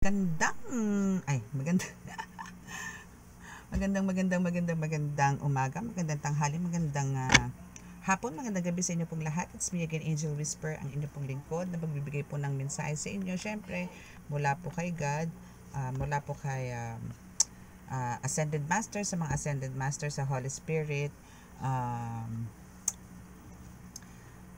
Gandang, ay maganda. Magandang umaga, magandang tanghali, magandang hapon, magandang gabi sa inyo pong lahat. It's me again, Angel Whisper, ang inyo pong lingkod na magbibigay po ng mensahe sa inyo. Syempre, mula po kay God, mula po kay Ascended Master, sa mga Ascended Master, sa Holy Spirit,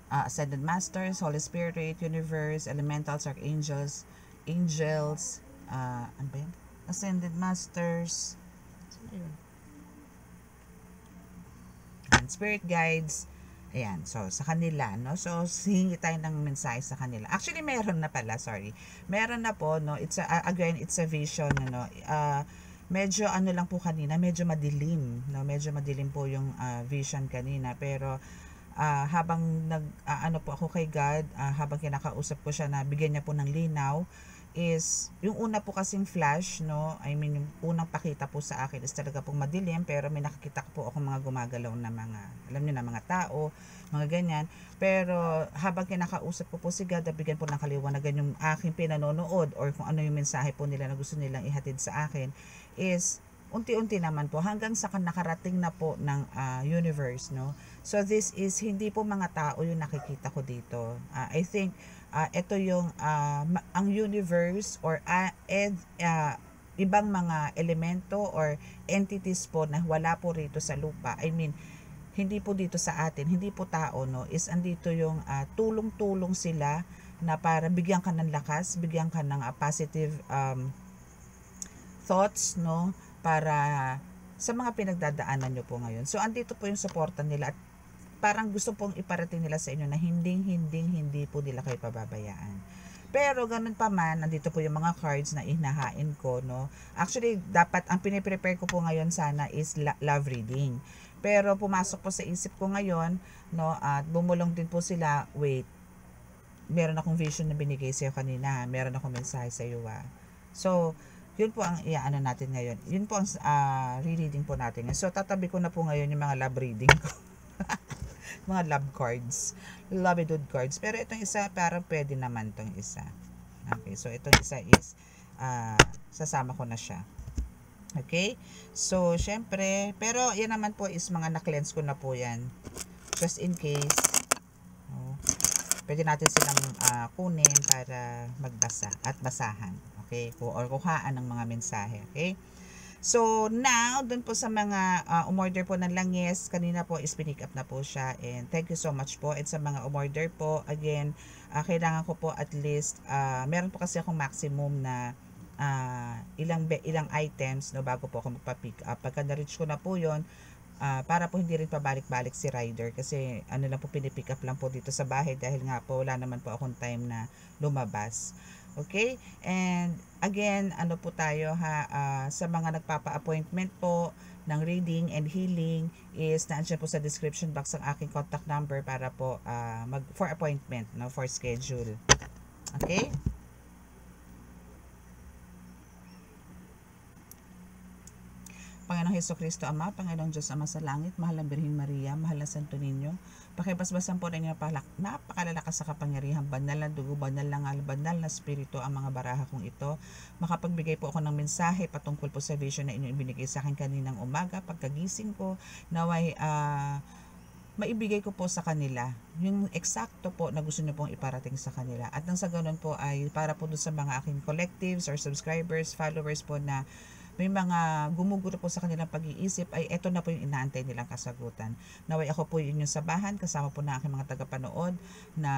Ascended Masters, Holy Spirit, Universe, Elementals, Archangels, Angels, ano ba yun? Ascended Masters, and Spirit Guides. Ayan, so sa kanila, no? So hingi tayo ng mensahe sa kanila. Actually, meron na pala, sorry. Meron na po, no? It's again, it's a vision, ano. Medyo ano lang po kanina, medyo madilim, no? Medyo madilim po yung vision kanina, pero habang ano po ako kay God, habang kinakausap ko siya na bigyan niya po ng linaw, is yung una po kasing flash, no, I mean yung unang pakita po sa akin is talaga pong madilim, pero may nakikita po ako mga gumagalaw na mga, alam niyo na, mga tao, mga ganyan. Pero habang kinakausap ko po si God, bigyan po ng kaliwanagan yung aking pinanonood or kung ano yung mensahe po nila na gusto nilang ihatid sa akin, is unti-unti naman po hanggang sa nakarating na po ng universe, no. So this is hindi po mga tao yung nakikita ko dito. I think ito yung ang universe or ibang mga elemento or entities po na wala po rito sa lupa. I mean, hindi po dito sa atin, hindi po tao, no, is andito yung tulong-tulong sila na para bigyan ka ng lakas, bigyan ka ng positive thoughts, no, para sa mga pinagdadaanan nyo po ngayon. So andito po yung suporta nila at parang gusto pong iparating nila sa inyo na hindi po nila kayo pababayaan. Pero ganun pa man, nandito po yung mga cards na inahain ko, no. Actually, dapat ang piniprepare ko po ngayon sana is love reading. Pero pumasok po sa isip ko ngayon, no, at bumulong din po sila, wait, meron akong vision na binigay sa'yo kanina, meron akong mensahe sa iyo. So, yun po ang iaano natin ngayon. Yun po ang reading po natin. So, tatabi ko na po ngayon yung mga love reading ko. Mga love cards, love dude cards. Pero itong isa, parang pwede naman tong isa. Okay, so itong isa is sasama ko na siya. Okay, so syempre, pero yan naman po is mga na-cleanse ko na po yan, just in case. Pwede natin silang kunin para magbasa at basahan, okay, or kuhaan ng mga mensahe. Okay, so now, dun po sa mga umorder po ng langis, kanina po is pinick up na po siya, and thank you so much po. And sa mga umorder po, again, kailangan ko po at least, meron po kasi akong maximum na ilang items, no, bago po ako magpa-pick up. Pagka na-reach ko na po yun, para po hindi rin pabalik-balik si rider, kasi ano lang po, pinipick up lang po dito sa bahay dahil nga po wala naman po akong time na lumabas. Okay? And again, ano po tayo sa mga nagpapa-appointment po ng reading and healing, is nandiyan po sa description box ang aking contact number para po for appointment, no, for schedule. Okay? Panginoong Hesukristo Ama, Panginoong Diyos Ama sa langit, mahal na Birhen Maria, mahal na Santo Niño, pakibasbasan po rin yung napakalalakas sa kapangyarihan, banal na dugo, banal na ngal, banal na spirito ang mga baraha kong ito. Makapagbigay po ako ng mensahe patungkol po sa vision na inyong ibinigay sa akin kaninang umaga, pagkagising ko, naway maibigay ko po sa kanila yung eksakto po na gusto nyo pong iparating sa kanila. At nang sa ganun po ay para po dun sa mga aking collectives or subscribers, followers po na may mga gumugulo po sa kanilang pag-iisip, ay eto na po yung inaantay nilang kasagutan. Naway ako po yung sabahan, kasama po na aking mga tagapanood, na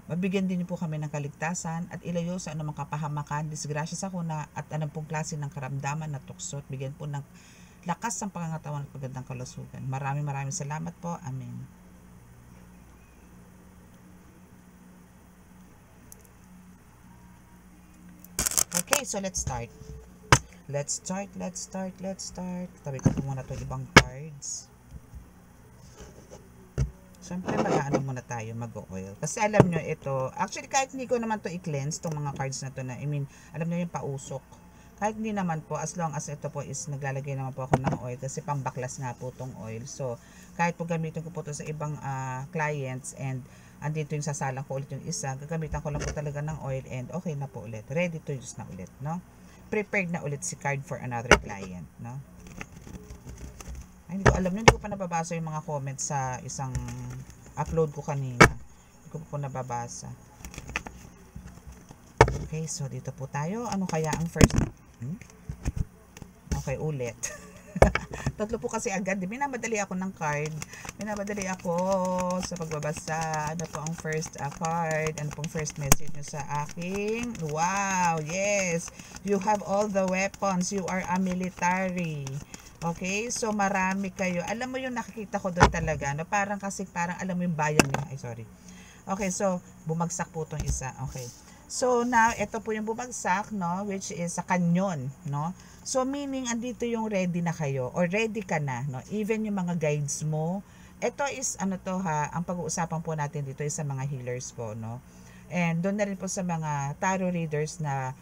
mabigyan din po kami ng kaligtasan at ilayo sa anumang kapahamakan, disgrasya sa kuna at anong pong klase ng karamdaman na tuksot, bigyan po ng lakas ng pangangatawan at magandang kalusugan. Maraming salamat po. Amen. Okay, so let's start. Let's start. Tabi ko po muna ito ibang cards. Siyempre, mag-ano muna tayo, mag-oil. Kasi alam nyo, ito, actually, kahit hindi ko naman to i-cleanse, itong mga cards na to na, I mean, alam nyo yung pausok. Kahit hindi naman po, as long as ito po is naglalagay naman po ako ng oil, kasi pambaklas nga po tong oil. So, kahit po gamitin ko po to sa ibang clients, and andito yung sasalang ko ulit yung isa, gagamitan ko lang po talaga ng oil and okay na po ulit, ready to use na ulit, no? Prepared na ulit si card for another client, no? Ay, hindi ko alam yun, hindi ko pa nababasa yung mga comments sa isang upload ko kanina, hindi ko pa po nababasa. Okay, so dito po tayo, ano kaya ang first? Okay, ulit. Tatlo po kasi agad. Minamadali ako ng card. Minamadali ako sa pagbabasa. Ano po ang first card? Ano pong first message nyo sa aking? Wow! Yes! You have all the weapons. You are a military. Okay? So, marami kayo. Alam mo yung nakikita ko doon talaga. No? Parang alam mo yung bayan niya. Ay, sorry. Okay, so, bumagsak po itong isa. Okay. So, now, ito po yung bumagsak, no? Which is sa kanyon, no? So, meaning, andito yung ready na kayo or ready ka na, no? Even yung mga guides mo. Ito is, ano to ha, ang pag-uusapan po natin dito is sa mga healers po, no? And doon na rin po sa mga tarot readers na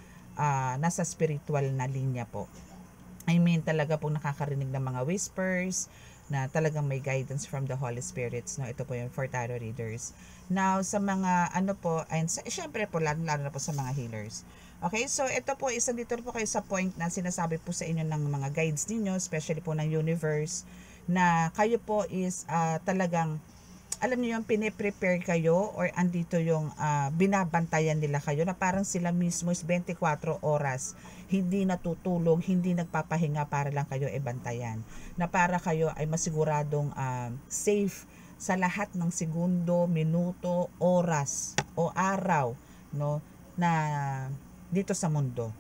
nasa spiritual na linya po. I mean, talaga po nakakarinig ng mga whispers, na talagang may guidance from the Holy Spirits, no? Ito po yung for tarot readers. Now, sa mga ano po, and syempre po, lalo na po sa mga healers. Okay, so ito po, dito po kayo sa point na sinasabi po sa inyo ng mga guides ninyo, especially po ng universe, na kayo po is talagang, alam niyo yung piniprepare kayo or andito yung binabantayan nila kayo na parang sila mismo is 24 oras hindi natutulog, hindi nagpapahinga para lang kayo bantayan. Na para kayo ay masiguradong safe sa lahat ng segundo, minuto, oras o araw, no, na dito sa mundo.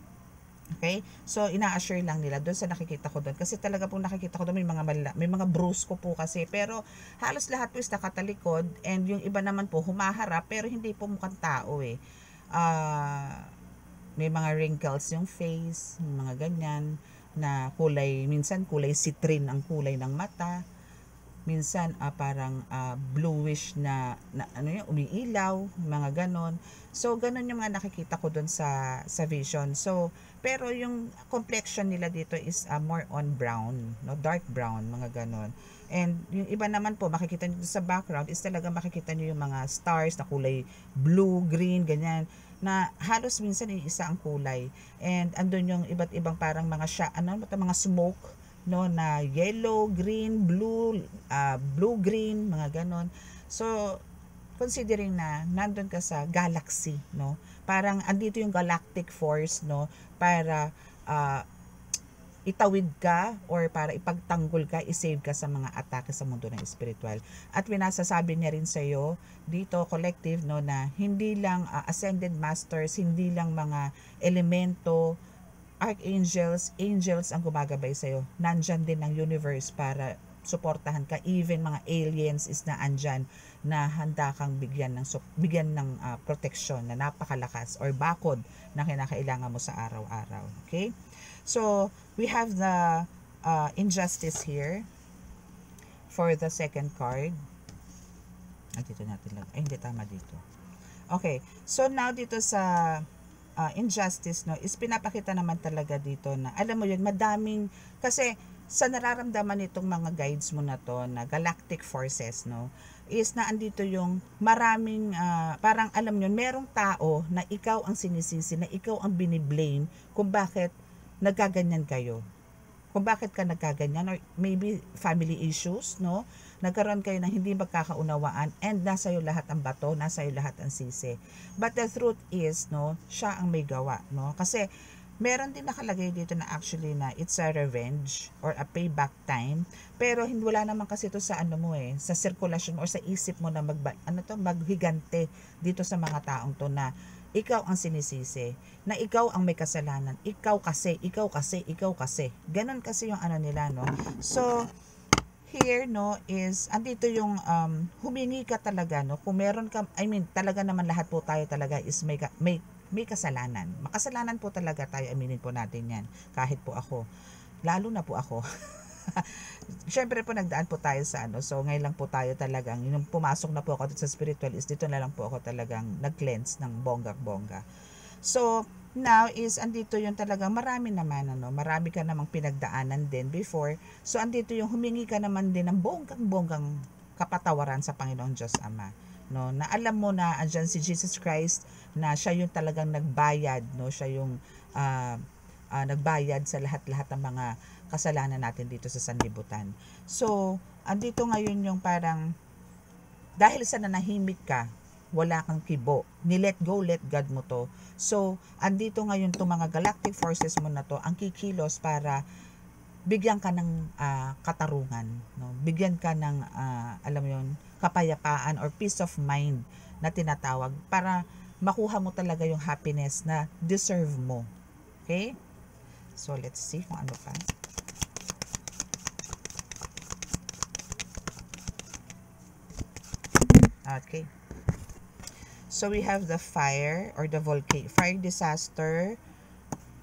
Okay? So, ina-assure lang nila doon sa nakikita ko doon. Kasi talaga po nakikita ko doon may mga bruise ko po kasi. Pero halos lahat po is nakatalikod. And yung iba naman po humaharap pero hindi po mukhang tao eh. May mga wrinkles yung face, mga ganyan. Na kulay, minsan kulay citrin ang kulay ng mata. Minsan parang bluish na ano yun, umiilaw, mga ganon. So, ganon yung mga nakikita ko doon sa vision. So, pero yung complexion nila dito is more on brown, no, dark brown, mga ganon. And yung iba naman po, makikita nyo sa background is talaga makikita nyo yung mga stars na kulay blue, green, ganyan na halos minsan iisa ang kulay. And andun yung iba't ibang parang mga mga smoke, no, na yellow, green, blue, blue-green, mga ganon. So, considering na nandun ka sa galaxy, no, parang andito yung galactic force, no, para itawid ka or para ipagtanggol ka, isave ka sa mga atake sa mundo ng spiritual. At pinasasabi niya rin sa iyo dito, collective, no, na hindi lang ascended masters, hindi lang mga elemento, archangels, angels ang gumagabay sa'yo. Nandyan din ang universe para suportahan ka. Even mga aliens is na andyan na handa kang bigyan ng protection na napakalakas or bakod na kinakailangan mo sa araw-araw. Okay? So, we have the injustice here for the second card. Dito natin lang. Ay, hindi tama dito. Okay. So, now dito sa injustice, no, is pinapakita naman talaga dito na alam mo yun, madaming kasi sa nararamdaman nitong mga guides mo na to na galactic forces, no, is na andito yung maraming parang alam nyo, merong tao na ikaw ang sinisisi, na ikaw ang biniblame kung bakit nagkaganyan kayo, kung bakit ka nagkaganyan, or maybe family issues, no, nagkaroon kayo ng hindi magkakaunawaan and nasa iyo lahat ang bato, nasa iyo lahat ang sisi. But the truth is, no, siya ang may gawa, no? Kasi meron din nakalagay dito na actually na it's a revenge or a payback time. Pero wala naman kasi ito sa ano mo sa sirkulasyon or sa isip mo na maghigante dito sa mga taong to na ikaw ang sinisisi, na ikaw ang may kasalanan, ikaw kasi. Ganon kasi yung ano nila, no? So, here, no, is andito yung humingi ka talaga, no, kung meron ka, I mean, talaga naman lahat po tayo talaga is may kasalanan. Makasalanan po talaga tayo, aminin po natin yan. Kahit po ako, lalo na po ako. Syempre po nagdaan po tayo sa ano, so ngayon lang po tayo talagang, yung pumasok na po ako sa spiritual is dito na lang po ako talagang nag-cleanse ng bongga-bongga. So, now is andito yung talagang marami naman, ano, marami ka namang pinagdaanan din before. So, andito yung humingi ka naman din ng bonggang-bonggang kapatawaran sa Panginoon Diyos Ama. no, na alam mo na andyan si Jesus Christ, na siya yung talagang nagbayad, no, siya yung nagbayad sa lahat-lahat ng mga kasalanan natin dito sa sanlibutan. So, andito ngayon yung parang, dahil sa nanahimik ka, wala kang kibo, ni-let go, let God mo to. So, andito ngayon itong mga galactic forces mo na to, ang kikilos para bigyan ka ng katarungan, no? Bigyan ka ng, alam mo yun, kapayapaan or peace of mind na tinatawag para makuha mo talaga yung happiness na deserve mo. Okay? So, let's see kung ano pa. Okay. So, we have the fire or the fire disaster.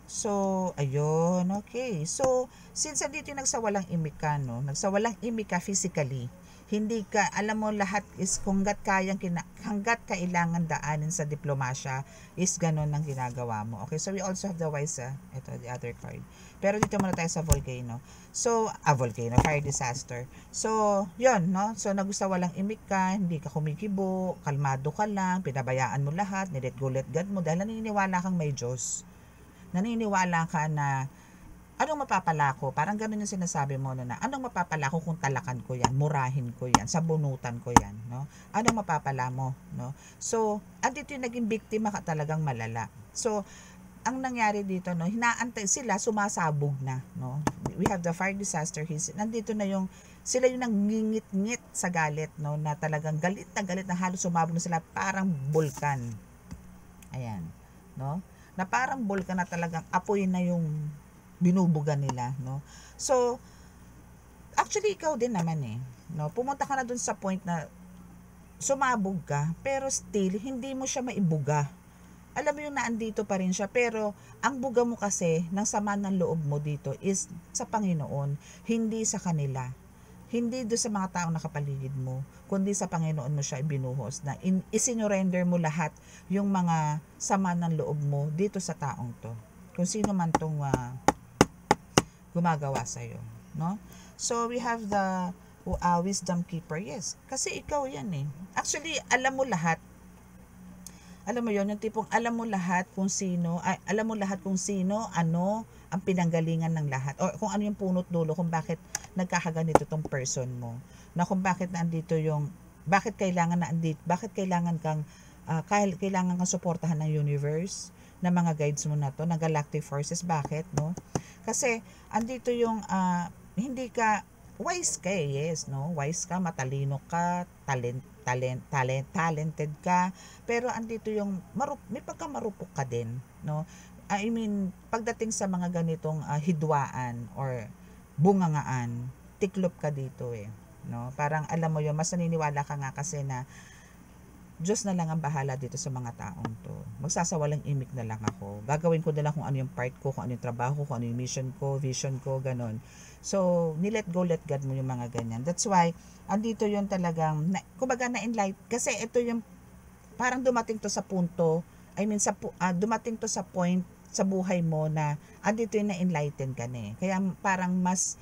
So, ayun, okay. So, since andito yung nagsawalang imik ka, no? Nagsawalang imik ka physically, hindi ka, alam mo lahat is hanggat kailangan daanin sa diplomasya, is ganun ang ginagawa mo. Okay, so we also have the wise, ito, the other card. Pero dito muna tayo sa volcano. So, volcano, fire disaster. So, yun, no? So, nagsawalang imik ka, hindi ka kumikibo, kalmado ka lang, pinabayaan mo lahat, ni-let go, let God mo, dahil naniniwala kang may Diyos. Naniniwala ka na anong mapapala ko? Parang ganun yung sinasabi mo na anong mapapala ko kung talakan ko yan, murahin ko yan, sabunutan ko yan, no? Anong mapapala mo, no? So, andito yung naging biktima ka talagang malala. So, ang nangyari dito, no, hinaantay sila, sumasabog na, no? We have the fire disaster, nandito na yung sila yung nangingit-ngit sa galit, no, na talagang galit na halos sumabog na sila, parang bulkan. Ayan, no? Na parang bulkan na talagang apoy na yung binubuga nila, no? So, actually ikaw din naman no? Pumunta ka na dun sa point na sumabog ka, pero still hindi mo siya maibuga. Alam mo yung naandito pa rin siya, pero ang buga mo kasi ng sama ng loob mo dito is sa Panginoon, hindi sa kanila. Hindi do sa mga taong nakapaligid mo, kundi sa Panginoon mo siya ibinuhos, na isinurrender mo lahat yung mga sama ng loob mo dito sa taong to. Kung sino man tong gumagawa sa'yo, no? So, we have the wisdom keeper. Yes, kasi ikaw yan Actually, alam mo lahat. Alam mo yon, yung tipong alam mo lahat kung sino, alam mo lahat kung sino, ano, ang pinanggalingan ng lahat. O kung ano yung punot dulo, kung bakit nagkakaganito tong person mo. Na kung bakit naandito yung, bakit kailangan kang, kailangan kang suportahan ng universe, na mga guides mo na to, ng galactic forces. Bakit, no? Kasi, andito yung, hindi ka, wise ka yes, no? Wise ka, matalino ka, talented ka, pero andito yung, may pagkamarupok ka din, no? I mean, pagdating sa mga ganitong hidwaan or bungangaan, tiklop ka dito no? Parang alam mo yun, mas naniniwala ka nga kasi na Diyos na lang ang bahala dito sa mga taong to. Magsasawalang imik na lang ako. Gagawin ko na lang kung ano yung part ko, kung ano yung trabaho ko, kung ano yung mission ko, vision ko, ganon. So, ni-let go, let God mo yung mga ganyan. That's why, andito yun talagang, kumbaga na-enlight, kasi ito yung, parang dumating to sa punto, dumating to sa point sa buhay mo na, andito yung na-enlighten ka Kaya parang mas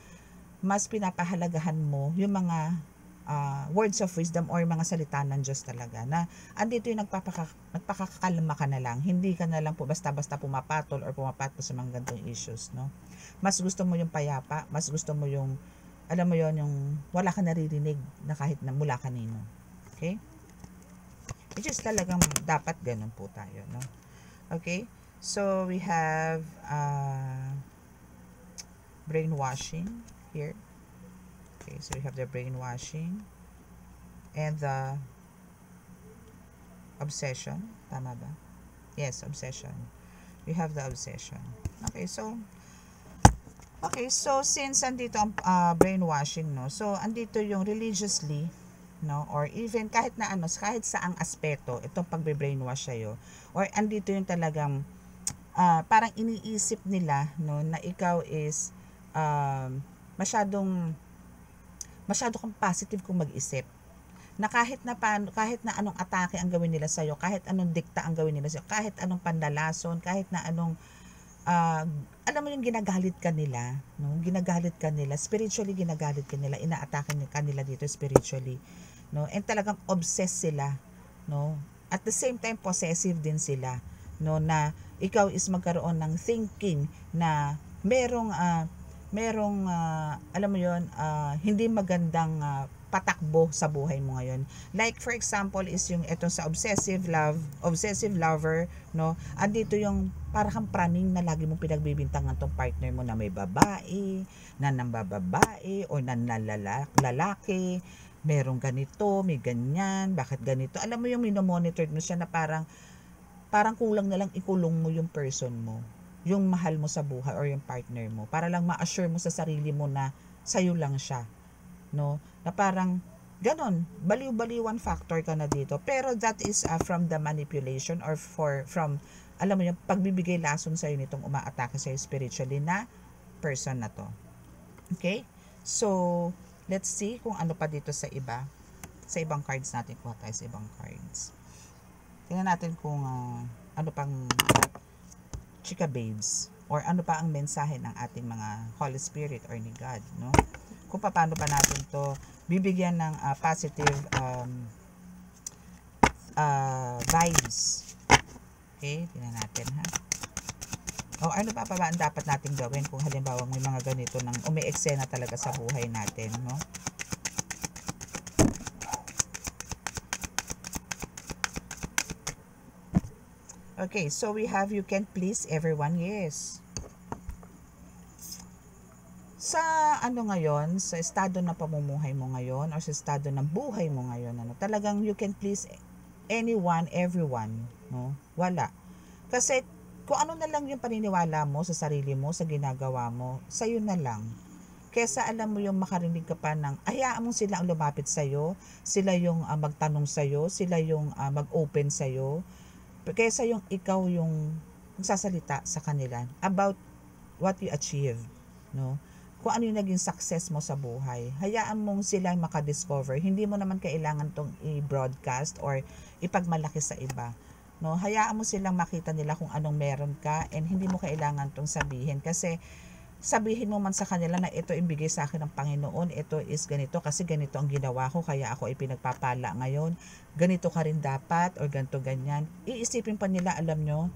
pinapahalagahan mo yung mga words of wisdom or mga salita ng Diyos talaga, na andito yung nagpakakalma ka na lang, hindi ka na lang po basta-basta pumapatol or pumapato sa mga ganitong issues, no? Mas gusto mo yung payapa, mas gusto mo yung, alam mo yon, yung wala ka naririnig na kahit na mula kanino. Okay? Which is talagang dapat ganun po tayo, no? Okay? So, we have brainwashing here. Okay, so we have the brainwashing and the obsession. Tama ba? Yes, obsession. We have the obsession. Okay, so since andito ang brainwashing, no? So, andito yung religiously, no? Or even kahit saang aspeto, itong pagbe-brainwash sa'yo. Or andito yung talagang parang iniisip nila, no, na ikaw is masyado kang positive kung mag-isip, na kahit na anong atake ang gawin nila sa iyo, kahit anong dikta ang gawin nila sa iyo, kahit anong pandalason, kahit na anong alam mo yung ginagalit ka nila, no? Ginagalit ka nila, spiritually ginagalit ka nila, inaatake ka nila dito spiritually, no? And talagang obsessed sila no? At the same time, possessive din sila, no? Na ikaw is magkaroon ng thinking na alam mo yon, hindi magandang patakbo sa buhay mo ngayon. Like for example is yung eto sa obsessive lover, no? Andito yung parang praning na lagi mong pinagbibintangan tong partner mo na may babae, na nambababae, o na lalaki, merong ganito, may ganyan, bakit ganito. Alam mo yung minomonitor mo siya na parang kulang na lang ikulong mo yung person mo, yung mahal mo sa buhay or yung partner mo, para lang ma-assure mo sa sarili mo na sa'yo lang siya, no? Na parang ganon, baliw-baliwan factor ka na dito. Pero that is from the manipulation or from alam mo yung pagbibigay lason sa'yo nitong umaatake sa'yo spiritually na person na to. Okay? So, let's see kung ano pa dito sa ibang cards natin. Kuha tayo sa ibang cards. Tingnan natin kung ano pang chika babes or ano pa ang mensahe ng ating mga Holy Spirit or ni God, no? Kung paano pa natin to bibigyan ng positive vibes. Okay, tingnan natin ha. O ano pa ba ang dapat nating gawin kung halimbawa may mga ganito nang umi-eksena talaga sa buhay natin, no? Okay, so we have you can please everyone, yes. Sa ano ngayon, sa estado ng pamumuhay mo ngayon or sa estado ng buhay mo ngayon, ano, talagang you can please anyone, everyone, no? Wala. Kasi kung ano na lang yung paniniwala mo sa sarili mo, sa ginagawa mo, sa'yo na lang. Kesa alam mo yung makarinig ka pa ng, hayaan mo sila ang lumapit sa'yo, sila yung magtanong sa'yo, sila yung mag-open sa'yo, kesa yung ikaw yung magsasalita sa kanila about what you achieved, no? Kung ano yung naging success mo sa buhay. Hayaan mong silang makadiscover. Hindi mo naman kailangan tong i-broadcast or ipagmalaki sa iba, no? Hayaan mo silang makita nila kung anong meron ka, and hindi mo kailangan tong sabihin, kasi sabihin mo man sa kanila na ito ibigay sa akin ng Panginoon, ito is ganito kasi ganito ang ginawa ko, kaya ako ay pinagpapala ngayon, ganito ka rin dapat or ganito ganyan. Iisipin pa nila, alam nyo,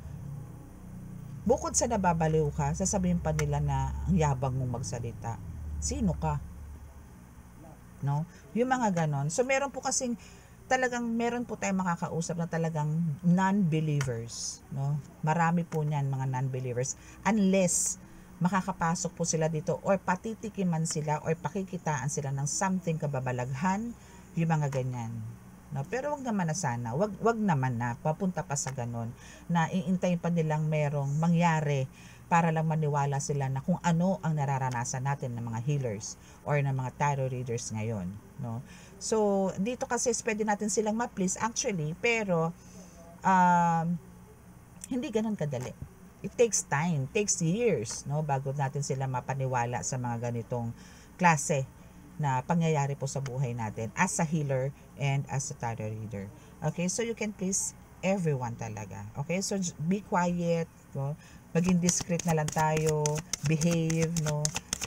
bukod sa nababaliw ka, sasabihin pa nila na ang yabang mong magsalita. Sino ka? No? Yung mga ganon. So meron po meron po tayong makakausap na talagang non-believers, no? Marami po niyan mga non-believers, unless makakapasok po sila dito or patitikiman sila or pakikitaan sila ng something kababalaghan, yung mga ganyan, no? Pero wag naman na sana, wag naman na papunta pa sa ganon na iintayin pa nilang merong mangyari para lang maniwala sila na kung ano ang nararanasan natin ng mga healers or ng mga tarot readers ngayon, no? So dito kasi pwede natin silang ma-please actually, pero hindi ganon kadali. It takes time, takes years, no, bago natin sila mapaniwala sa mga ganitong klase na pangyayari po sa buhay natin as a healer and as a tarot reader. Okay, so you can please everyone talaga. Okay, so be quiet, no? Maging discreet na lang tayo, behave, no?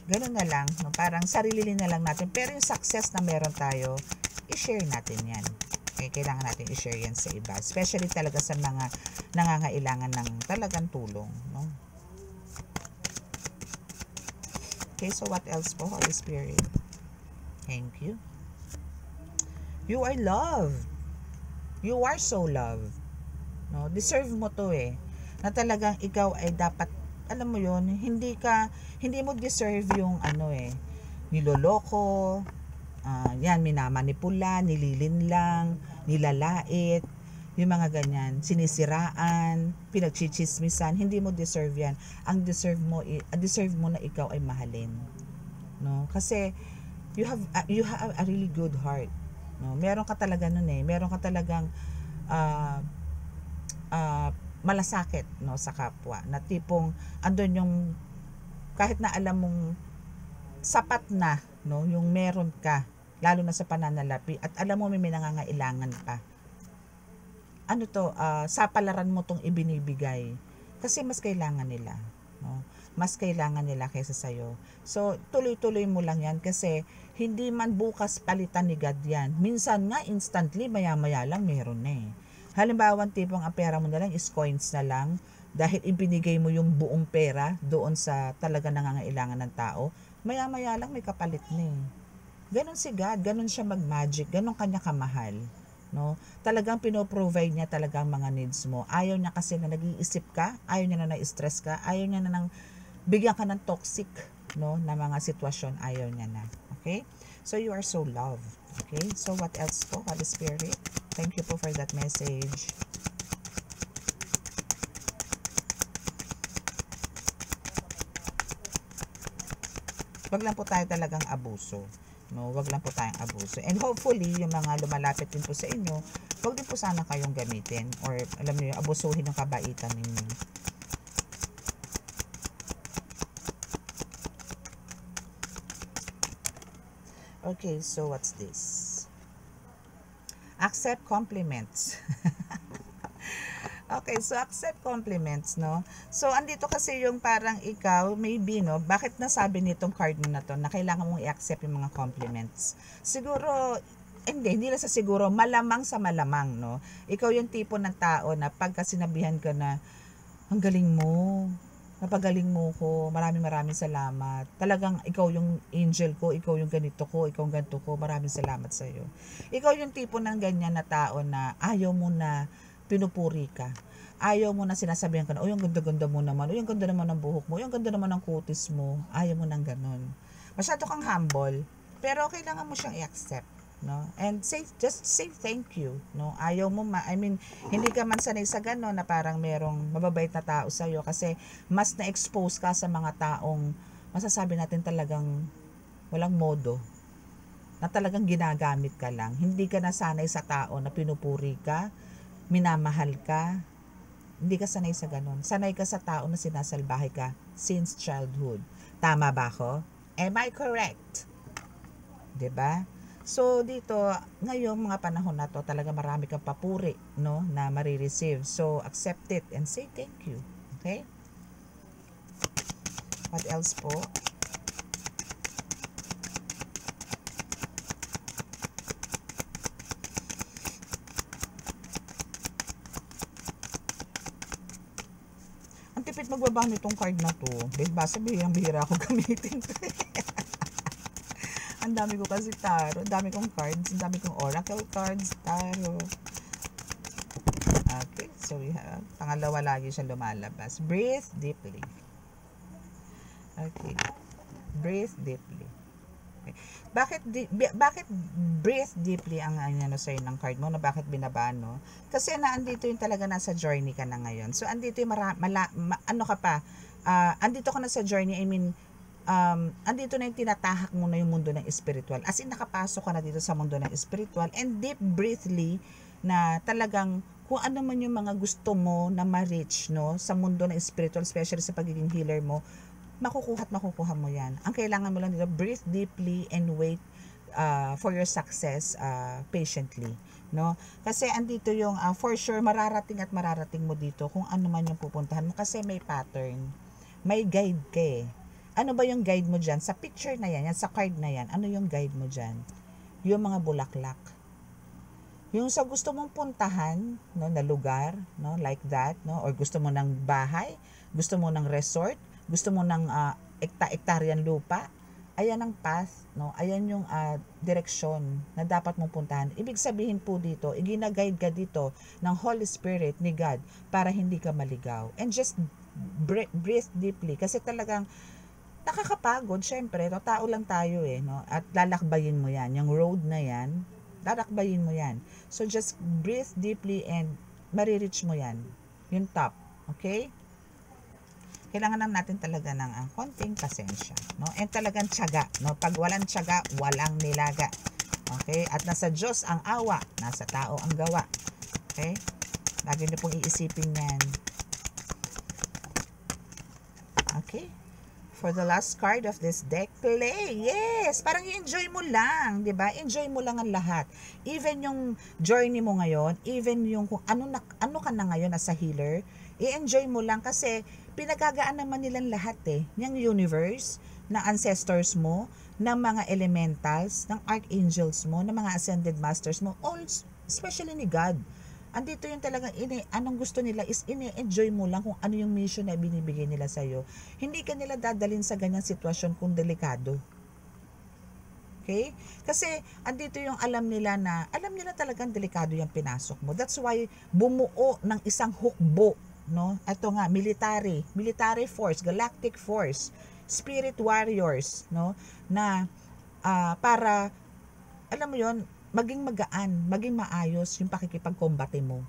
Ganun na lang, no? Parang sarili na lang natin, pero yung success na meron tayo, i-share natin yan. Okay, kailangan natin i-share yan sa iba, especially talaga sa mga nangangailangan ng talagang tulong, no? Okay, so what else po, Holy Spirit? Thank you. You are loved. You are so loved, no? Deserve mo to na talagang ikaw ay dapat, alam mo yon, hindi mo deserve yung niloloko, yan, minamanipula, nililinlang, nilalait, yung mga ganyan, sinisiraan, pinagchichismisan. Hindi mo deserve yan. Ang deserve mo na ikaw ay mahalin, no? Kasi you have a really good heart, no? Meron ka talaga meron ka talagang malasakit, no, sa kapwa, na tipong andun yung kahit na alam mong sapat na, no, yung meron ka, lalo na sa pananalapi, at alam mo may nangangailangan pa, sapalaran mo tong ibinibigay kasi mas kailangan nila, no? Mas kailangan nila kaysa sa'yo. So, tuloy-tuloy mo lang yan kasi hindi man bukas palitan ni God yan. Minsan nga, instantly, maya-maya lang, meron na eh. Halimbawa, tipong ang pera mo na lang is coins na lang dahil ibinigay mo yung buong pera doon sa talaga nangangailangan ng tao, maya-maya lang may kapalit na eh. Ganon si God, ganon siya mag-magic, ganon kanya kamahal. No? Talagang pinoprovide niya talaga ang mga needs mo. Ayaw niya kasi na nag-iisip ka, ayaw niya na na-stress ka, ayaw niya na nang bigyan ka ng toxic, no, na mga sitwasyon, ayaw niya na. Okay? So you are so loved. Okay? So what else po, Holy Spirit? Thank you po for that message. Wag lang po tayo talagang abuso. No, wag lang po tayong abuso. And hopefully, yung mga lumalapit din po sa inyo, wag din po sana kayong gamitin or alam niyo, abusuhin ng kabaitan ninyo. Okay, so what's this? Accept compliments. Okay, so accept compliments, no? So, andito kasi yung parang ikaw, maybe, no? Bakit nasabi nitong card mo na to na kailangan mong i-accept yung mga compliments? Siguro, hindi lang sa siguro, malamang sa malamang, no? Ikaw yung tipo ng tao na pagka sinabihan ka na, ang galing mo, napagaling mo ko, maraming salamat. Talagang ikaw yung angel ko, ikaw yung ganito ko, ikaw yung ganito ko, maraming salamat sa iyo. Ikaw yung tipo ng ganyan na tao na ayaw mo na pinupuri ka. Ayaw mo na sinasabihan ka na, yung ganda-ganda mo naman, yung ganda naman ng buhok mo, yung ganda naman ng kutis mo. Ayaw mo nang ganun. Masyado kang humble, pero kailangan mo siyang i-accept, no? And just say thank you, no? Ayaw mo hindi ka man sanay sa gano'n na parang merong mababait na tao sa iyo kasi mas na-expose ka sa mga taong masasabi natin talagang walang modo, na talagang ginagamit ka lang. Hindi ka nasanay sa tao na pinupuri ka, minamahal ka. Hindi ka sanay sa ganun. Sanay ka sa tao na sinasalbahe ka since childhood. Tama ba ako? Am I correct? 'Di ba? So dito, ngayong mga panahon na to, talaga marami kang papuri, no, na marireceive. So accept it and say thank you. Okay? What else po? Ang tipid magbaba nitong card na to. Basta bihirang-bihira ako gamitin. Ang dami ko kasi tarot. Ang dami kong cards. Ang dami kong oracle cards, tarot. Okay, so we have, pangalawa lagi siya lumalabas. Breathe deeply. Okay. Breathe deeply. Okay. Bakit breathe deeply ang ano sa'yo ng card mo, na bakit binaba, no? Kasi andito yung talaga nasa journey ka na ngayon. So andito yung ano ka pa, andito ka na sa journey, andito na yung tinatahak mo na yung mundo ng spiritual. As in, nakapasok ka na dito sa mundo ng spiritual, and deep breathly na talagang kung ano man yung mga gusto mo na ma-reach, no, sa mundo ng spiritual, especially sa pagiging healer mo, makukuha mo yan. Ang kailangan mo lang dito, breathe deeply and wait for your success patiently, no? Kasi andito yung for sure mararating mo dito kung ano man yung pupuntahan mo, kasi may pattern, may guide ka eh. Ano ba yung guide mo dyan? Sa picture na yan, sa card na yan, ano yung guide mo dyan? Yung mga bulaklak. Yung sa gusto mong puntahan, no, na lugar, no, like that, no, or gusto mo ng bahay, gusto mo ng resort, gusto mo ng ektaryan lupa, ayan ang path, no? Ayan yung direksyon na dapat mong puntahan. Ibig sabihin po dito, igina-guide ka dito ng Holy Spirit ni God para hindi ka maligaw. And just breathe deeply, kasi talagang nakakapagod, syempre, no? Tao lang tayo eh, no? At lalakbayin mo yan, yung road na yan, lalakbayin mo yan. So just breathe deeply and marireach mo yan, yung top, okay? Kailangan lang natin talaga ng konting pasensya, no? And talagang tiyaga, no? Pag walang tiyaga, walang nilaga. Okay? At nasa Diyos ang awa, nasa tao ang gawa. Okay? Lagi niyo pong iisipin yan. Okay? For the last card of this deck, play. Yes! Parang i-enjoy mo lang, di ba? Enjoy mo lang ang lahat. Even yung journey mo ngayon, even yung kung ano ka na ngayon as a healer, i-enjoy mo lang, kasi pinagagaan naman nilang lahat yung universe, ng ancestors mo, ng mga elementals, ng archangels mo, ng mga ascended masters mo, all, especially ni God. Andito yung talagang anong gusto nila is ini-enjoy mo lang kung ano yung mission na binibigay nila sa'yo. Hindi ka nila dadalhin sa ganyang sitwasyon kung delikado. Okay? Kasi andito yung alam nila talagang delikado yung pinasok mo. That's why bumuo ng isang hukbo, no? Ito nga, military force, galactic force, spirit warriors, no? Na para alam mo yon, maging magaan, maging maayos yung pakikipagkombate mo.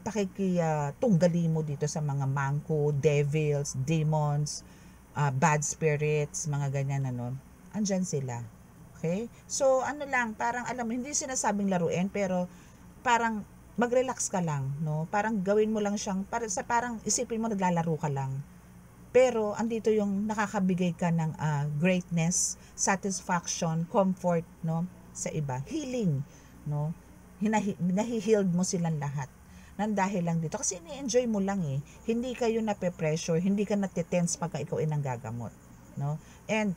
Pakikitunggali mo dito sa mga mangko, devils, demons, bad spirits, mga ganyan ano. Andyan sila. Okay? So, ano lang, parang alam mo, hindi sinasabing laruin, pero parang mag-relax ka lang, no? Parang gawin mo lang siyang, parang isipin mo naglalaro ka lang. Pero andito yung nakakabigay ka ng greatness, satisfaction, comfort, no, sa iba, healing, no. Nahi-healed mo silang lahat. Nang dahil lang dito kasi ini-enjoy mo lang Hindi kayo nape-pressure, hindi ka nate-tense pagka ikaw ay nanggagamot, no. And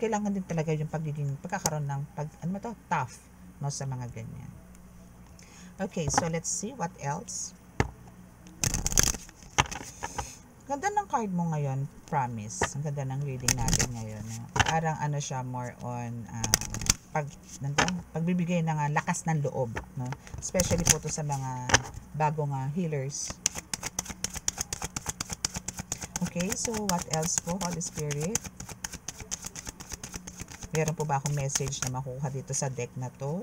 kailangan din talaga yung pagkakaroon ng tough, no, sa mga ganyan. Okay, so let's see what else. Ganda ng card mo ngayon, promise. Ang ganda ng reading natin ngayon. Parang ano siya, more on pagbibigay ng lakas ng loob, no? Especially po to sa mga bagong healers. Okay, so what else po, Holy Spirit? Meron po ba akong message na makuha dito sa deck na to?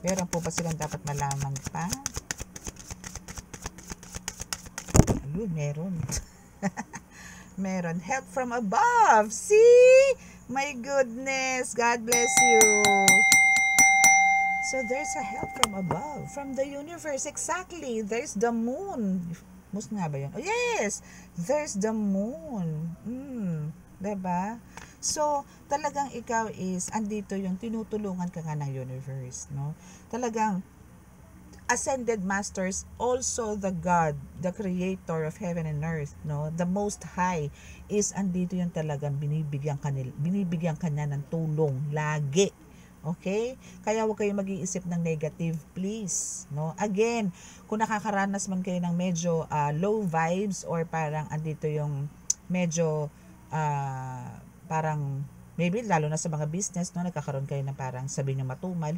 Meron po ba silang dapat malaman pa? Meron. Meron. Help from above. See? My goodness. God bless you. So, there's a help from above. From the universe. Exactly. There's the moon. Moon nga ba yun? Oh, yes. There's the moon. Diba? So, talagang ikaw is, andito yung tinutulungan ka nga ng universe. No? Talagang, ascended masters, also the God, the creator of heaven and earth, no, the most high, is andito yung talagang binibigyan kanya ng tulong lagi. Okay? Kaya huwag kayong mag-iisip ng negative, please, no. Again, kung nakakaranas man kayo ng medyo low vibes, or parang andito yung medyo parang maybe lalo na sa mga business, no, nagkakaroon kayo ng parang sabihin nyo matumal,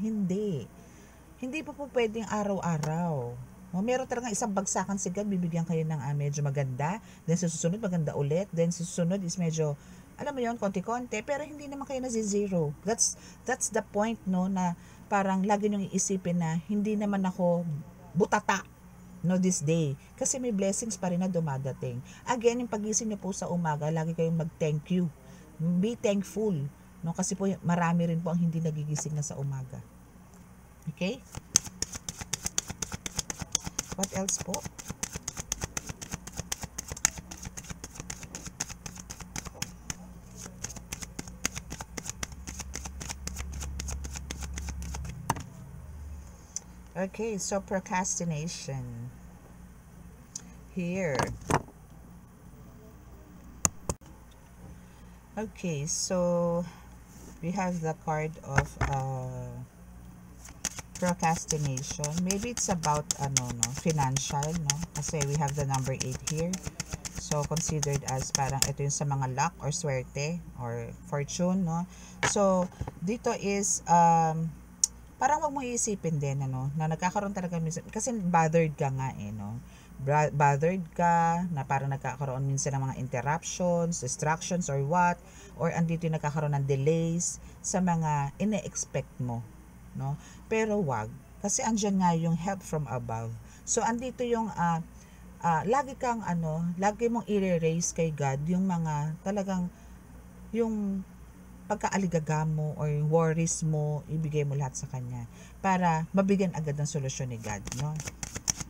hindi po pwedeng araw-araw. Meron talaga isang bagsakan si God, bibigyan kayo ng medyo maganda, then sa susunod maganda ulit, then sa susunod is medyo, alam mo yon, konti-konti, pero hindi naman kayo zero. That's the point, no, na parang lagi nyo iisipin na hindi naman ako butata, no, this day. Kasi may blessings pa rin na dumadating. Again, yung pagising nyo po sa umaga, lagi kayong mag-thank you. Be thankful, no, kasi po marami rin po ang hindi nagigising na sa umaga. Okay? What else po? Okay, so procrastination. Here. Okay, so we have the card of procrastination. Maybe it's about financial, no? Kasi we have the number 8 here. So considered as parang ito yung sa mga luck or swerte or fortune, no? So dito is parang wag mo iisipin din na nagkakaroon talaga minsan kasi bothered ka nga no. Bothered ka na parang nagkakaroon minsan ng mga interruptions, distractions or what, or andito yung nagkakaroon ng delays sa mga ine-expect mo, no? Pero wag, kasi andyan nga yung help from above. So andito yung lagi kang lagi mong i-raise kay God yung mga talagang yung pagkaaligaga mo or yung worries mo, ibigay mo lahat sa kanya para mabigyan agad ng solusyon ni God, no?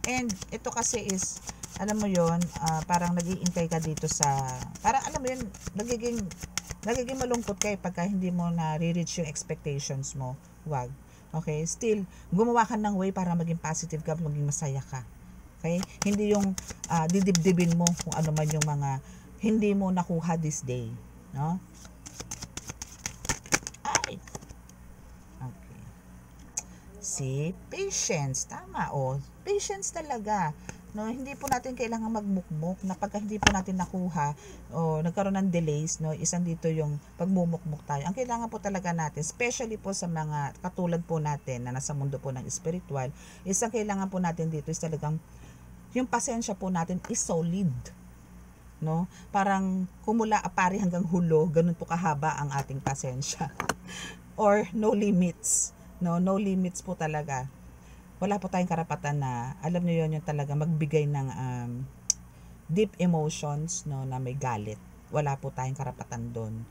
And ito kasi is alam mo yon, parang nag-iintay ka dito sa parang alam mo yun, nagiging malungkot ka pagka hindi mo na reach yung expectations mo. Wag. Okay? Still, gumawa ka ng way para maging positive ka, maging masaya ka. Okay? Hindi yung didibdibin mo kung ano man yung mga hindi mo nakuha this day. No? Ay! Okay. See? Patience. Tama, oh. Patience talaga. No, hindi po natin kailangan magmukmuk na pagka hindi po natin nakuha o nagkaroon ng delays, no, isang dito yung pagmumukmuk tayo. Ang kailangan po talaga natin, especially po sa mga katulad po natin na nasa mundo po ng spiritual, isang kailangan po natin dito is talagang yung pasensya po natin is solid. No? Parang kumula apari hanggang hulo, ganun po kahaba ang ating pasensya. Or no limits. No, no limits po talaga. Wala po tayong karapatan na, alam niyo yun, yung talaga magbigay ng deep emotions, no, na may galit. Wala po tayong karapatan doon.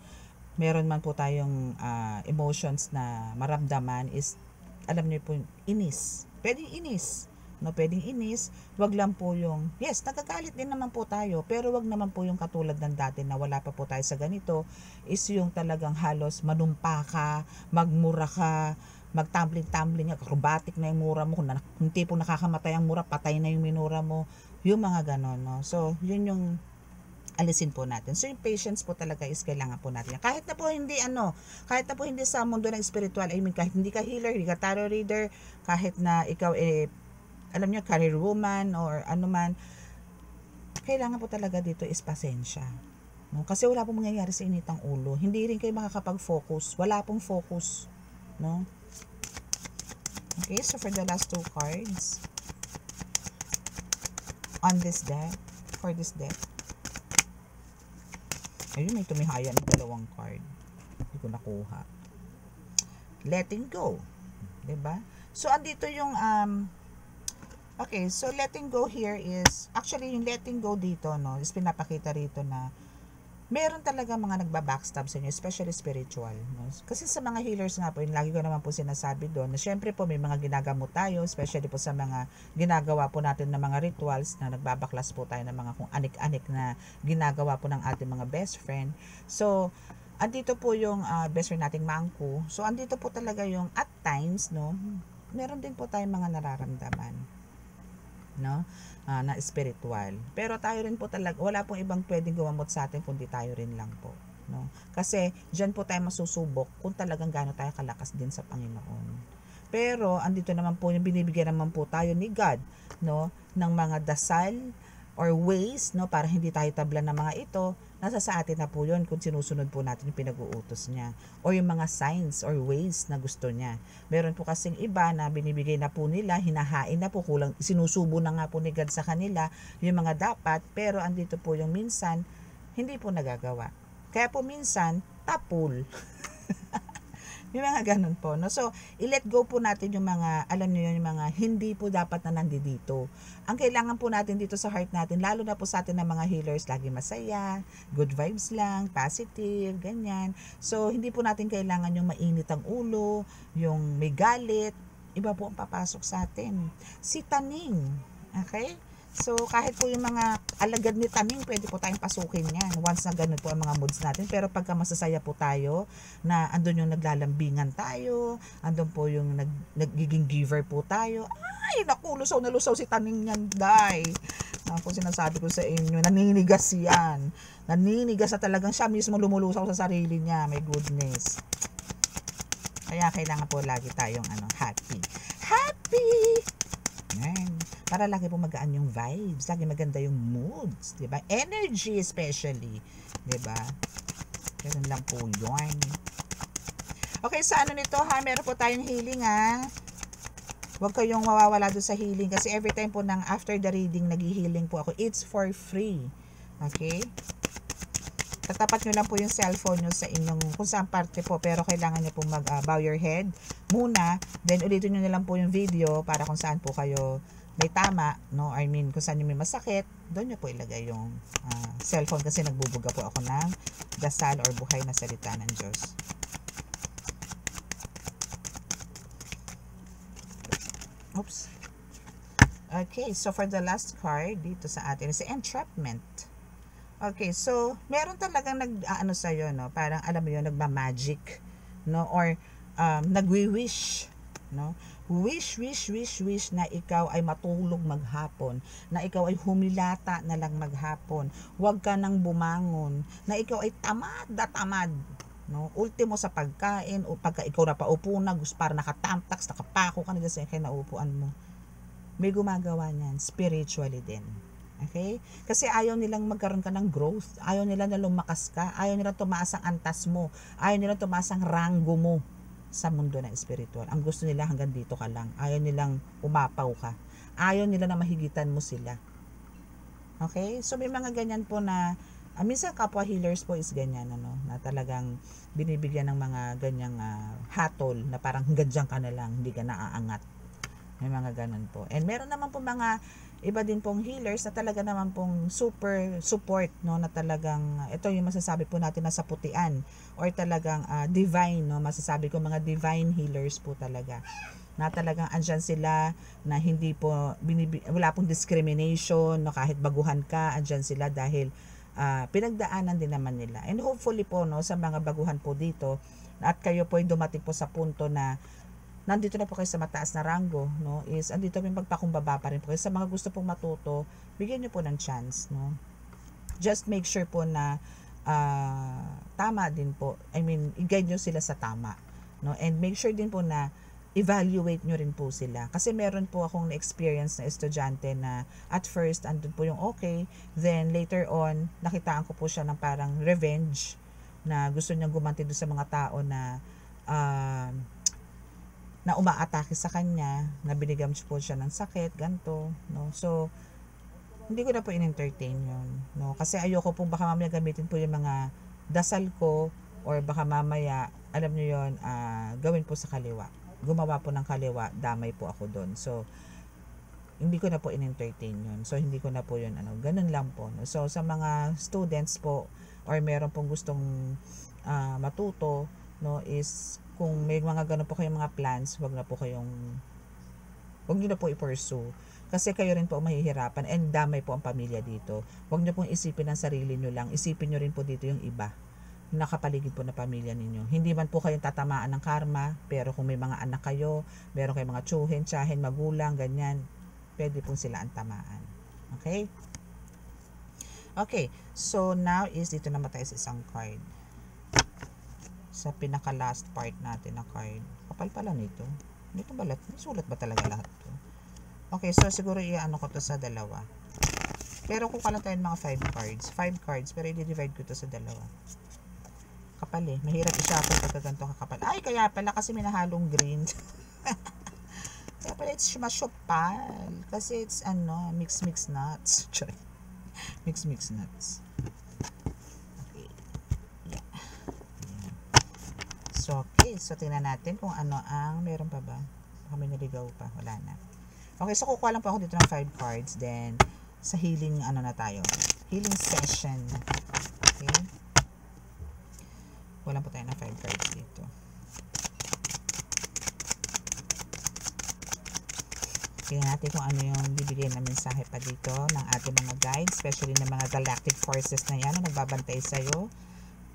Meron man po tayong emotions na maramdaman is, alam niyo po, inis. Pwedeng inis. No, pwedeng inis. Wag lang po yung, yes, nagagalit din naman po tayo, pero wag naman po yung katulad ng dati na wala pa po tayo sa ganito, is yung talagang halos manumpa ka, magmura ka, magtumbling-tumbling, acrobatic na yung mura mo, kung tipo nakakamatay ang mura, patay na yung minura mo, yung mga ganon, no? So, yun yung alisin po natin. So, yung patience po talaga is kailangan po natin. Kahit na po hindi kahit na po hindi sa mundo ng spiritual, I mean, kahit hindi ka healer, hindi ka tarot reader, kahit na ikaw alam nyo, career woman or ano man, kailangan po talaga dito is pasensya. No? Kasi wala pong mangyayari sa initang ulo. Hindi rin kayo makakapag-focus. Wala pong focus. No? Okay, so for the last two cards on this deck, for this deck, ayun, may tumihaya ng dalawang card. Hindi ko nakuha. Letting go. Diba? So, andito yung, okay, so letting go here is, actually, yung letting go dito, no, is pinapakita rito na meron talaga mga nagbabackstab sa inyo, especially spiritual. No? Kasi sa mga healers nga po, yung lagi ko naman po sinasabi doon, na syempre po may mga ginagamot tayo, especially po sa mga ginagawa po natin na mga rituals na nagbabaklas po tayo ng mga kung anik-anik na ginagawa po ng ating mga best friend. So, andito po yung best friend nating Mangku. So, andito po talaga yung at times, no, meron din po tayong mga nararamdaman, no, na spiritual. Pero tayo rin po talaga, wala pong ibang pwedeng gumamot sa atin kundi tayo rin lang po, no? Kasi diyan po tayo masusubok kung talagang gaano tayo kalakas din sa Panginoon. Pero andito naman po yung binibigyan naman po tayo ni God, no, ng mga dasal or ways, no, para hindi tayo tablan ng mga ito. Nasa sa atin na po yun kung sinusunod po natin yung pinag-uutos niya o yung mga signs or ways na gusto niya. Meron po kasing iba na binibigay na po nila, hinahain na po, kulang, sinusubo na nga po ni God sa kanila yung mga dapat, pero andito po yung minsan hindi po nagagawa. Kaya po minsan tapul. Yung mga ganun po, no? So, i-let go po natin yung mga, alam niyo yun, yung mga hindi po dapat na nandito. Ang kailangan po natin dito sa heart natin, lalo na po sa atin ng mga healers, lagi masaya, good vibes lang, positive, ganyan. So, hindi po natin kailangan yung mainit ang ulo, yung may galit, iba po ang papasok sa atin. Si Taning, okay? So, kahit po yung mga alagad ni Taning, pwede po tayong pasukin yan once na ganun po ang mga moods natin. Pero pagka masasaya po tayo, na andun yung naglalambingan tayo, andun po yung nagiging giver po tayo, ay, naku, lusaw na lusaw si Taning yan, day. Ako sinasabi ko sa inyo, naninigas yan. Naninigas na talagang siya mismo lumulusaw sa sarili niya. My goodness. Kaya kailangan po lagi tayong happy. Happy! Yan. Para lagi po magaan yung vibes, lagi maganda yung moods, 'di ba? Energy especially, 'di ba? Ganun lang po 'yon. Okay, sa nito ha, meron po tayong healing ha. Huwag kayong mawawala doon sa healing kasi every time po ng after the reading, naghi-healing po ako. It's for free. Okay? Tatapat nyo lang po yung cellphone nyo sa inyong kung saan parte po, pero kailangan nyo po bow your head muna, then ulitin nyo na lang po yung video para kung saan po kayo may tama, no? I mean, kung saan nyo may masakit, doon nyo po ilagay yung cellphone kasi nagbubuga po ako ng dasal or buhay na salita ng Diyos. Oops. Okay, so for the last card dito sa atin is entrapment. Okay, so meron talagang sa'yo, no? Parang alam mo yun, nagma-magic, no? Or nagwi-wish no? Wish na ikaw ay matulog maghapon, na ikaw ay humilata na lang maghapon, huwag ka nang bumangon, na ikaw ay tamad na tamad, no? Ultimo sa pagkain, o pagka ikaw na paupo na, gusto para nakatamtax, nakapako ka na dyan sa kinaupuan mo. May gumagawa niyan spiritually din. Okay? Kasi ayaw nilang magkaroon ka ng growth, ayaw nila na lumakas ka, ayaw nilang tumaas ang antas mo, ayaw nilang tumaas ang ranggo mo sa mundo na espiritual. Ang gusto nila hanggang dito ka lang. Ayaw nilang umapaw ka. Ayaw nila na mahigitan mo sila. Okay? So may mga ganyan po na minsan kapwa healers po is ganyan, ano, na talagang binibigyan ng mga ganyang hatol na parang hanggang dyan ka na lang, hindi ka naaangat. May mga ganun po. And meron naman po mga iba din pong healers na talaga naman pong super support, no, na talagang ito yung masasabi po natin na sa putian or talagang divine, no, masasabi ko mga divine healers po talaga, na talagang andyan sila, na hindi po wala pong discrimination, no, kahit baguhan ka, andyan sila dahil pinagdaanan din naman nila. And hopefully po, no, sa mga baguhan po dito at kayo po ay dumating po sa punto na nandito na po kayo sa mataas na ranggo, no, is andito yung pagpakumbaba pa rin po kayo. Sa mga gusto pong matuto, bigyan nyo po ng chance, no. Just make sure po na tama din po. I mean, i-guide nyo sila sa tama, no, and make sure din po na evaluate nyo rin po sila. Kasi meron po akong na-experience na estudyante na at first, andun po yung okay, then later on, nakitaan ko po siya ng parang revenge, na gusto niyang gumanti doon sa mga tao na na umaatake sa kanya, na binigyan po siya ng sakit, ganto, no. So hindi ko na po in-entertain yun, no, kasi ayoko po baka mamaya gamitin po yung mga dasal ko, or baka mamaya, alam niyo yon, gawin po sa kaliwa, gumawa po ng kaliwa, damay po ako doon. So hindi ko na po in-entertain yun. So hindi ko na po yun, ano, ganun lang po, no. So sa mga students po, or meron pong gustong matuto, no, is kung may mga ganun po kayong mga plans, wag nyo na po i-pursue. Kasi kayo rin po mahihirapan, and damay po ang pamilya dito. Wag nyo pong isipin ang sarili nyo lang, isipin nyo rin po dito yung iba, nakapaligid po na pamilya ninyo. Hindi man po kayong tatamaan ng karma, pero kung may mga anak kayo, meron kayong mga tsuhin, tsahin, magulang, ganyan, pwede pong sila ang tamaan. Okay? Okay, so now is dito naman tayo sa isang card. Sa pinaka last part natin na card. Kapal pala nito. Dito balat. Sulat ba talaga lahat to? Okay, so siguro i-ano ko to sa dalawa. Pero kung lang tayo mga 5 cards. 5 cards, pero i-divide ko to sa dalawa. Kapal eh. Mahirap i-shuffle pagka ganito kakapal. Ay, kaya pala kasi may nahalong green. Kaya pala it's masyopal. Kasi it's mix nuts. mix nuts. So, okay. So, tingnan natin kung ano ang meron pa ba. Baka may naligaw pa. Wala na. Okay, so kukuha lang po ako dito ng 5 cards. Then, sa healing, na tayo. Healing session. Okay. Wala po tayo ng 5 cards dito. Tingnan natin kung ano yung bibigay na mensahe pa dito ng ating mga guides, especially ng mga galactic forces na yan na nagbabantay sa'yo.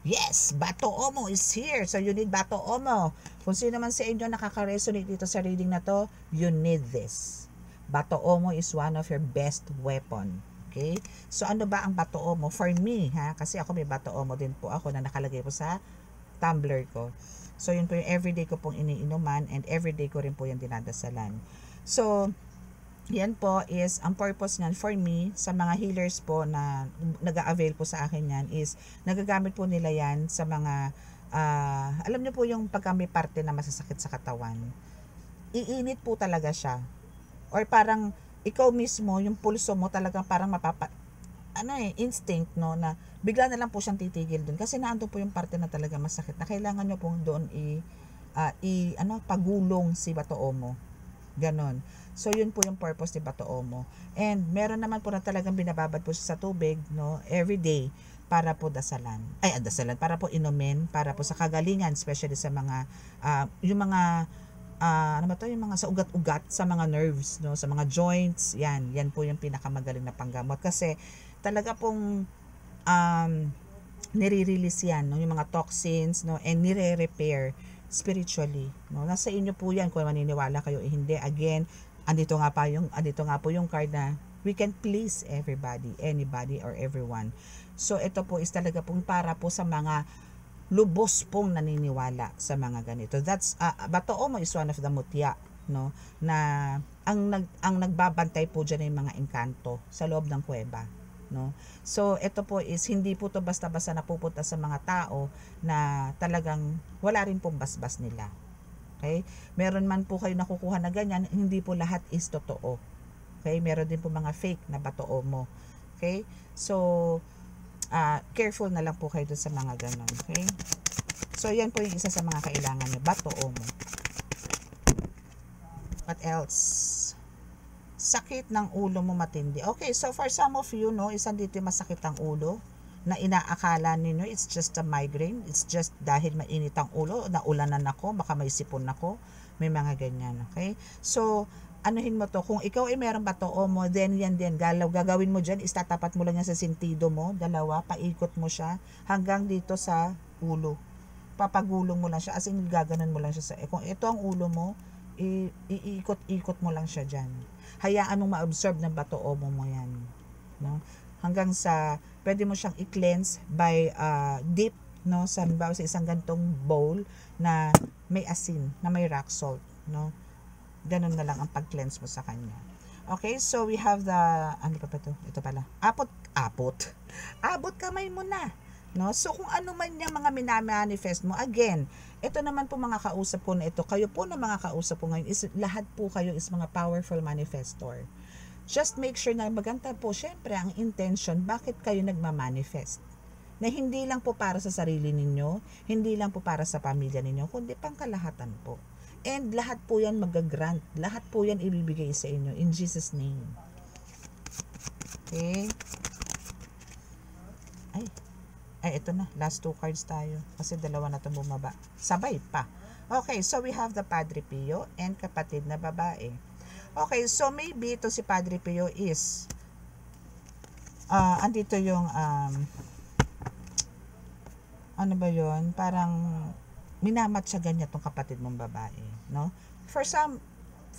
Yes, Bato Omo is here. So you need Bato Omo. Kung sino man sa inyo nakaka-resonate dito sa reading na to, you need this. Bato Omo is one of your best weapon. Okay? So ano ba ang Bato Omo? For me, kasi ako may Bato Omo din po ako na nakalagay po sa tumbler ko. So yun po yung everyday ko pong iniinuman, and everyday ko rin po yung dinadasalan. So yan po is, ang purpose niyan for me, sa mga healers po na nag-a-avail po sa akin yan, is nagagamit po nila yan sa mga, alam niyo po yung pagka may parte na masasakit sa katawan, iinit po talaga siya. Or parang, ikaw mismo, yung pulso mo talagang parang instinct, no, na bigla na lang po siyang titigil dun. Kasi naandun po yung parte na talaga masakit, na kailangan nyo pong doon pagulong si Bato Omo. Ganon. So, yun po yung purpose ni Bato Omo. And, meron naman po na talagang binababad po siya sa tubig, no, every day, para po dasalan. Para po inumin, para po sa kagalingan, especially sa mga, yung mga, yung mga sa ugat-ugat, sa mga nerves, no, sa mga joints, yan po yung pinakamagaling na panggamot. Kasi, talaga pong, nire-release yan, no, yung mga toxins, no, and nire-repair spiritually, no? Nasa inyo po yan kung maniniwala kayo hindi. Again, andito nga po yung card na we can please everybody, anybody or everyone. So ito po is talaga pong para po sa mga lubos pong naniniwala sa mga ganito. That's Batoomo is one of the mutya, no, na ang nagbabantay po diyan ay mga engkanto sa loob ng kuweba, no. So ito po is hindi po to basta-basta napupunta sa mga tao na talagang wala rin pong basbas nila. Okay? Meron man po kayo nakukuha na ganyan, hindi po lahat is totoo. Okay? Meron din po mga fake na Batoomo. Okay? So careful na lang po kayo dun sa mga ganon. Okay? So yan po yung isa sa mga kailangan nyo, Batoomo. What else? Sakit ng ulo mo matindi. Okay, so for some of you, no, isang dito masakit ang ulo na inaakala ninyo it's just a migraine, it's just dahil mainit ang ulo, naulanan ako, baka may sipon ako, may mga ganyan, okay? So, anuhin mo to, kung ikaw ay meron Batoomo, then yan din, gagawin mo dyan, istatapat mo lang yan sa sentido mo, dalawa, paikot mo siya, hanggang dito sa ulo. Papagulong mo lang siya, as in gaganon mo lang siya sa, kung ito ang ulo mo, iikot-ikot mo lang siya dyan. Hayaan mong ma-absorb ng Batoomo mo yan. No? Hanggang sa, pwede mo siyang i-cleanse by dip, no? Sa isang gantong bowl na may asin, na may rock salt. No? Ganun na lang ang pag-cleanse mo sa kanya. Okay, so we have the, ano pa to? Ito pala. Abot kamay mo na. No? So kung ano man yung mga minamanifest mo, again, ito naman po mga kausap ko na ito, kayo po na mga kausap po ngayon, is lahat po kayo is mga powerful manifestor. Just make sure na maganda po, syempre, ang intention, bakit kayo nagmamanifest. Na hindi lang po para sa sarili ninyo, hindi lang po para sa pamilya ninyo, kundi pangkalahatan po. And lahat po yan mag-grant, lahat po yan ibibigay sa inyo, in Jesus' name. Okay? Ito na, last 2 cards tayo. Kasi dalawa na itong bumaba. Sabay pa. Okay, so we have the Padre Pio and kapatid na babae. Okay, so maybe ito si Padre Pio is, andito yung, ano ba yun? Parang, minamatsagan niya itong kapatid mong babae. No? For some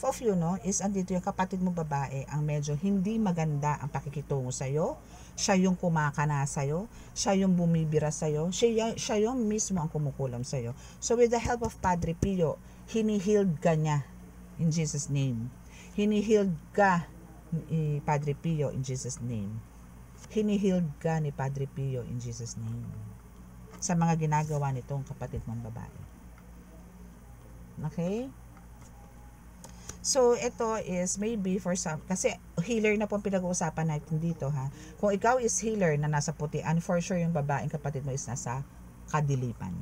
of you, no, is andito yung kapatid mong babae, ang medyo hindi maganda ang pakikitungo sa'yo. Siya yung kumakana sa'yo, siya yung bumibira sa'yo, siya yung mismo ang kumukulam sa'yo. So with the help of Padre Pio, hinihealed ka niya in Jesus' name. Hinihealed ka ni Padre Pio in Jesus' name. Hinihealed ka ni Padre Pio in Jesus' name. Sa mga ginagawa nitong kapatid mong babae. Okay? So, ito is maybe for some, kasi healer na po ang pinag-uusapan natin dito, ha. Kung ikaw is healer na nasa putian, for sure yung babaeng kapatid mo is nasa kadiliman.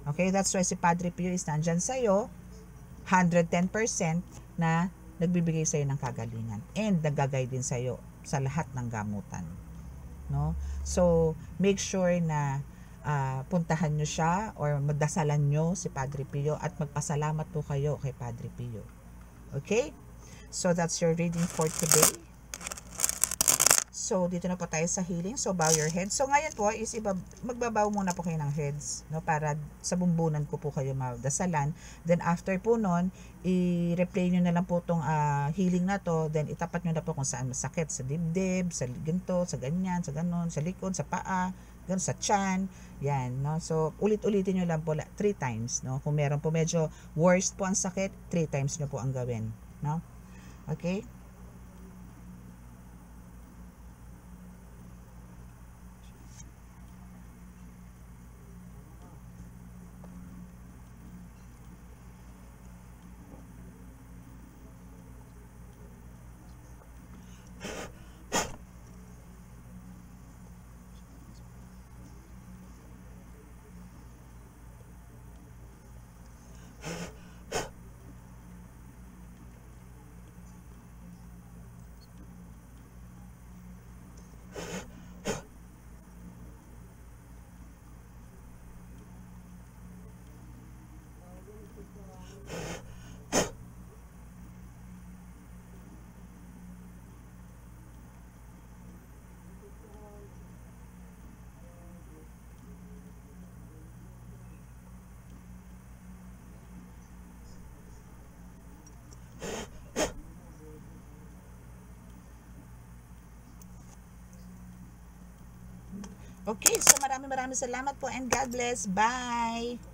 Okay, that's why si Padre Pio is nandyan sa'yo, 110% na nagbibigay sa'yo ng kagalingan. And nagagay din sa'yo sa lahat ng gamutan. No? So, make sure na puntahan nyo siya or magdasalan nyo si Padre Pio at magpasalamat po kayo kay Padre Pio. Okay? So, that's your reading for today. So, dito na po tayo sa healing. So, bow your head. So, ngayon po is magbabaw muna po kayo ng heads, no? Para sa bumbunan ko po kayo madasalan. Then, after po nun, i-replay nyo na lang po itong healing na to. Then, itapat nyo na po kung saan masakit. Sa dibdib, sa ginto, sa ganyan, sa ganon, sa likod, sa paa, ganun, sa tiyan. Yan, no? So, ulit-ulitin nyo lang po 3 times, no? Kung meron po medyo worst po ang sakit, 3 times nyo po ang gawin, no? Okay? Okay, so maraming salamat po and God bless. Bye!